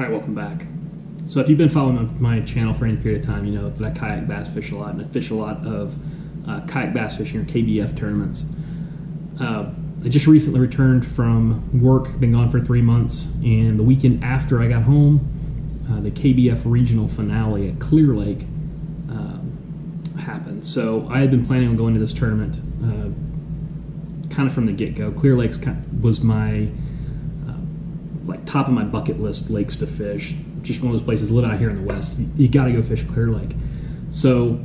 All right, welcome back. So if you've been following my channel for any period of time, you know that I kayak bass fish a lot, and I fish a lot of kayak bass fishing or KBF tournaments. I just recently returned from work, been gone for 3 months, and the weekend after I got home, the KBF regional finale at Clear Lake happened. So I had been planning on going to this tournament kind of from the get-go. Clear Lake was my like top of my bucket list lakes to fish. Just one of those places living out here in the West. You got to go fish Clear Lake. So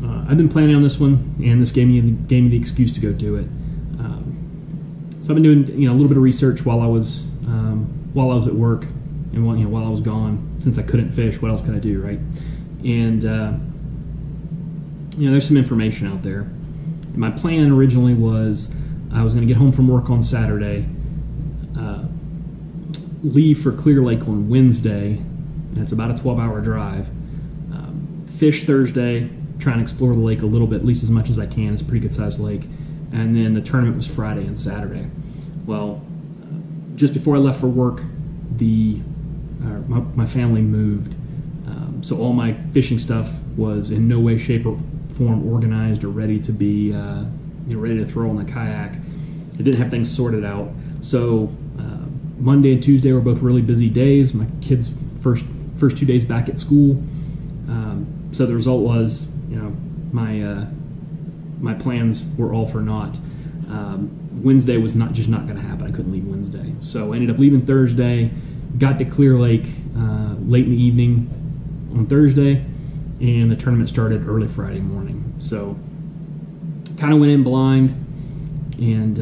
I've been planning on this one, and this gave me the excuse to go do it. So I've been doing a little bit of research while I was at work, and while I was gone, since I couldn't fish. What else could I do, right? And there's some information out there. And my plan originally was I was going to get home from work on Saturday, leave for Clear Lake on Wednesday, and it's about a 12-hour drive. Fish Thursday, try and explore the lake a little bit, at least as much as I can. It's a pretty good-sized lake. And then the tournament was Friday and Saturday. Well, just before I left for work, my family moved. So all my fishing stuff was in no way, shape, or form organized or ready to be ready to throw on the kayak. I didn't have things sorted out. So Monday and Tuesday were both really busy days. My kids' first 2 days back at school. So the result was, my plans were all for naught. Wednesday was just not going to happen. I couldn't leave Wednesday. So I ended up leaving Thursday, got to Clear Lake late in the evening on Thursday, and the tournament started early Friday morning. So kind of went in blind, and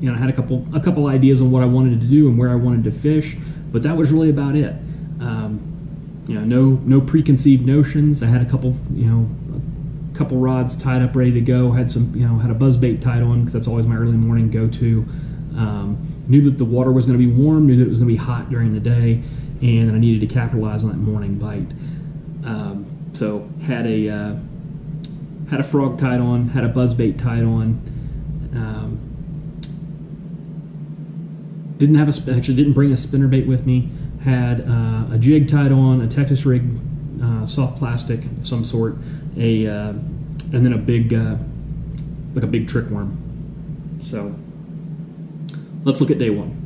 I had a couple ideas on what I wanted to do and where I wanted to fish, but that was really about it. No preconceived notions. I had a couple rods tied up ready to go. Had a buzzbait tied on because that's always my early morning go-to. Knew that the water was going to be warm. Knew that it was going to be hot during the day, and I needed to capitalize on that morning bite. So had a frog tied on. Had a buzzbait tied on. Didn't bring a spinnerbait with me. Had a jig tied on, a Texas rig, soft plastic of some sort, and then a big, like a big trick worm. So let's look at day one.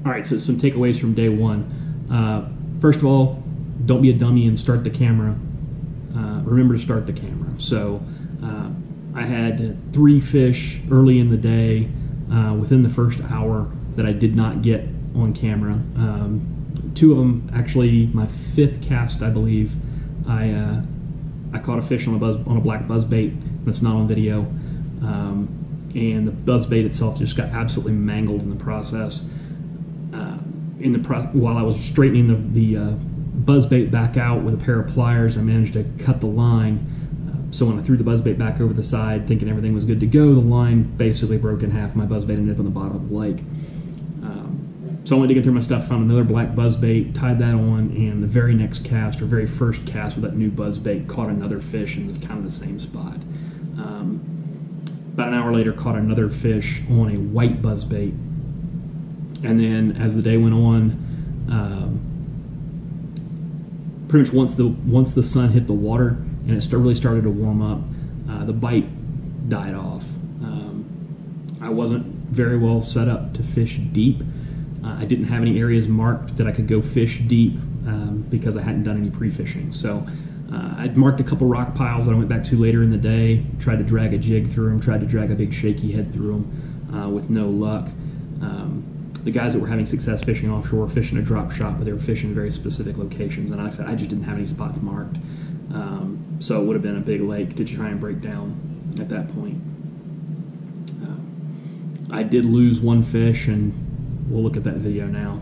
All right, so some takeaways from day one. First of all, don't be a dummy and start the camera. Remember to start the camera. So I had 3 fish early in the day within the first hour that I did not get on camera. 2 of them, actually, my 5th cast, I believe, I caught a fish on a black buzzbait that's not on video, and the buzzbait itself just got absolutely mangled in the process. While I was straightening the buzzbait back out with a pair of pliers, I managed to cut the line. So when I threw the buzzbait back over the side, thinking everything was good to go, the line basically broke in half. My buzzbait ended up on the bottom of the lake. So I went digging through my stuff, found another black buzzbait, tied that on, and the very next cast, or very first cast with that new buzzbait, caught another fish in kind of the same spot. About an hour later, caught another fish on a white buzzbait. And then as the day went on, pretty much once the sun hit the water and it really started to warm up, the bite died off. I wasn't very well set up to fish deep. I didn't have any areas marked that I could go fish deep because I hadn't done any pre-fishing. So I'd marked a couple rock piles that I went back to later in the day, tried to drag a jig through them, tried to drag a big shaky head through them with no luck. The guys that were having success fishing offshore were fishing a drop shot, but they were fishing in very specific locations. And like I said, I just didn't have any spots marked. So it would have been a big lake to try and break down at that point. I did lose 1 fish, and we'll look at that video now.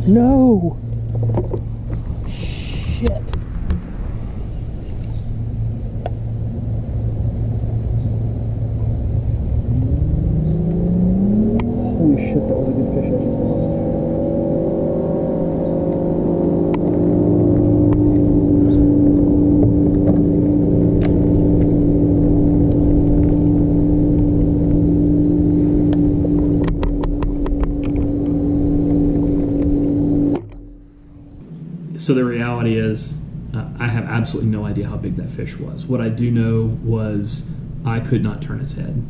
No! Shit! Holy shit, that was a good fish I just lost. So the reality is, I have absolutely no idea how big that fish was. What I do know was I could not turn his head.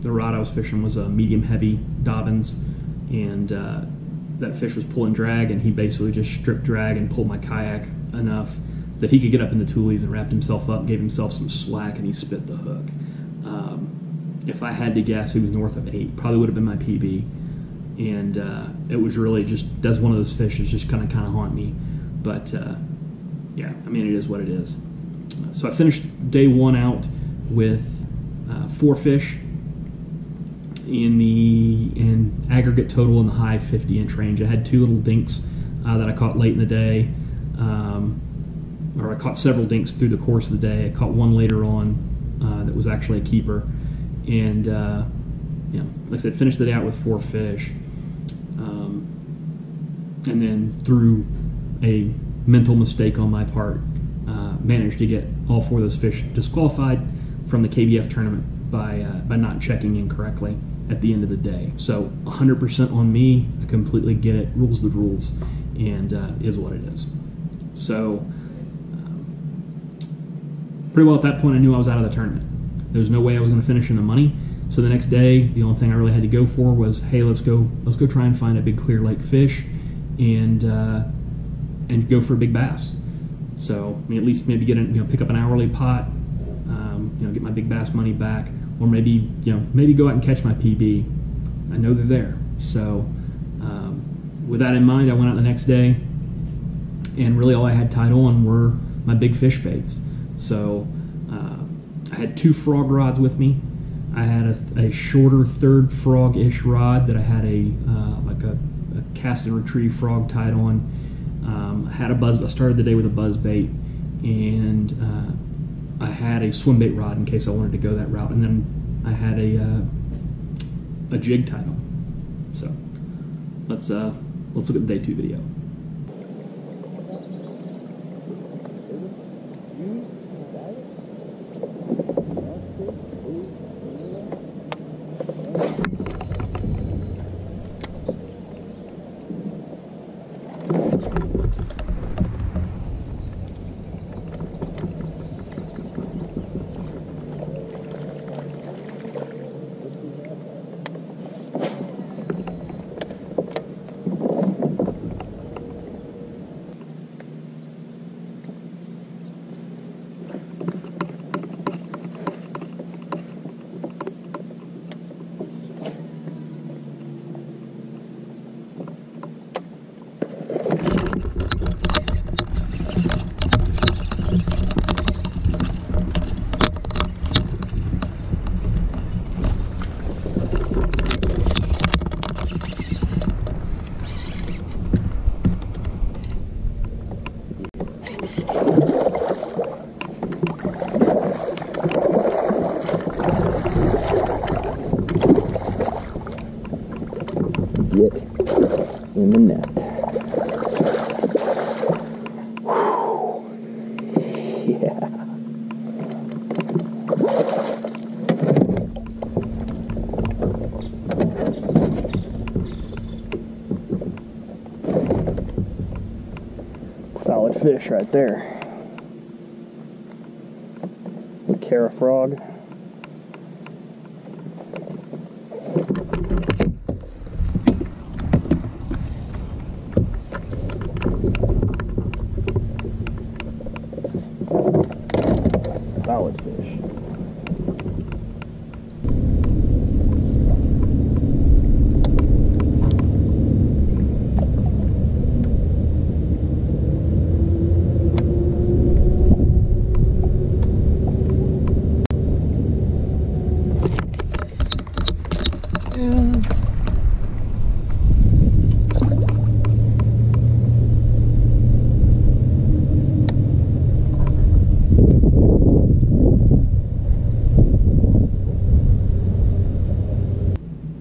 The rod I was fishing was a medium-heavy Dobbins, and that fish was pulling drag, and he basically just stripped drag and pulled my kayak enough that he could get up in the tulies and wrapped himself up, gave himself some slack, and he spit the hook. If I had to guess, he was north of 8. Probably would have been my PB. And it was really just, that's one of those fish that's just kind of haunt me. But yeah, I mean, it is what it is. So I finished day 1 out with 4 fish in aggregate total in the high 50-inch range. I had 2 little dinks that I caught late in the day, or I caught several dinks through the course of the day. I caught one later on that was actually a keeper, and you know, like I said, finished the day out with 4 fish, and then through a mental mistake on my part, managed to get all 4 of those fish disqualified from the KBF tournament by not checking in correctly at the end of the day. So 100% on me. I completely get it. Rules the rules, and is what it is. So pretty well at that point, I knew I was out of the tournament. There was no way I was going to finish in the money. So the next day, the only thing I really had to go for was, hey, let's go try and find a big clear lake fish, and go for a big bass. So I mean, at least maybe get pick up an hourly pot, get my big bass money back, or maybe go out and catch my PB. I know they're there. So with that in mind, I went out the next day, and really all I had tied on were my big fish baits. So I had 2 frog rods with me. I had a shorter 3rd frog-ish rod that I had like a cast and retrieve frog tied on. I had a buzz. I started the day with a buzz bait, and I had a swim bait rod in case I wanted to go that route, and then I had a jig tied on. So let's look at the day 2 video. Get in the net. Whew. Yeah. Solid fish right there. A Cara frog. Solid fish.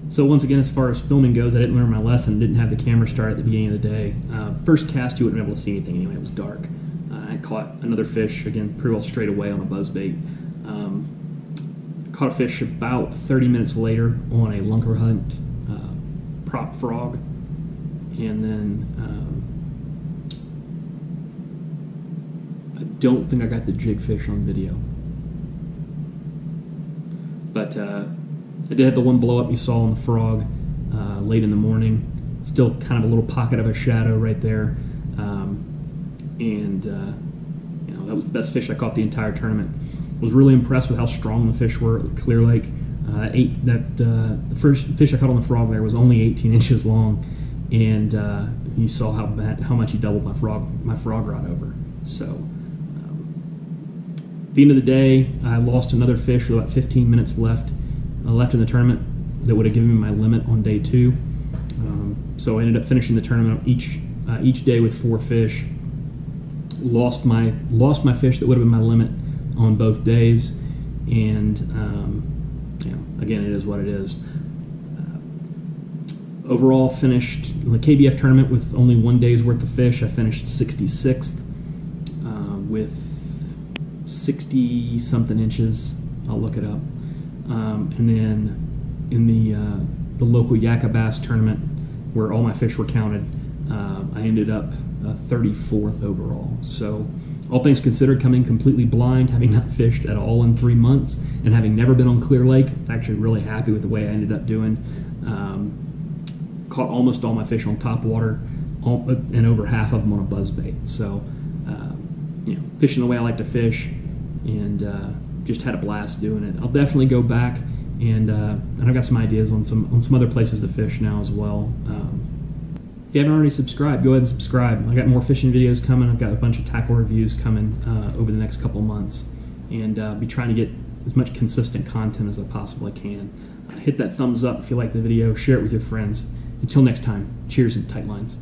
So once again, as far as filming goes, I didn't learn my lesson, didn't have the camera start at the beginning of the day. First cast, you wouldn't be able to see anything anyway, it was dark. I caught another fish, again, pretty well straight away on a buzzbait. Caught a fish about 30 minutes later on a lunker hunt prop frog. And then I don't think I got the jig fish on video. But I did have the one blow up you saw on the frog. late in the morning. Still kind of a little pocket of a shadow right there. That was the best fish I caught the entire tournament. Was really impressed with how strong the fish were at Clear Lake. The first fish I caught on the frog there was only 18 inches long, and you saw how much he doubled my frog rod over. So at the end of the day, I lost another fish with about 15 minutes left in the tournament that would have given me my limit on day 2. So I ended up finishing the tournament each day with 4 fish. Lost my fish that would have been my limit on both days, and again, it is what it is. Overall, finished the KBF tournament with only 1 day's worth of fish. I finished 66th with 60-something inches. I'll look it up. And then in the local Yakka Bass tournament, where all my fish were counted, I ended up 34th overall. So, all things considered, coming completely blind, having not fished at all in 3 months, and having never been on Clear Lake, actually really happy with the way I ended up doing. Caught almost all my fish on top water, and over half of them on a buzzbait. So, fishing the way I like to fish, and just had a blast doing it. I'll definitely go back, and I've got some ideas on some other places to fish now as well. If you haven't already subscribed, go ahead and subscribe. I got more fishing videos coming. I've got a bunch of tackle reviews coming over the next couple months, and be trying to get as much consistent content as I possibly can. Hit that thumbs up if you like the video. Share it with your friends. Until next time, cheers and tight lines.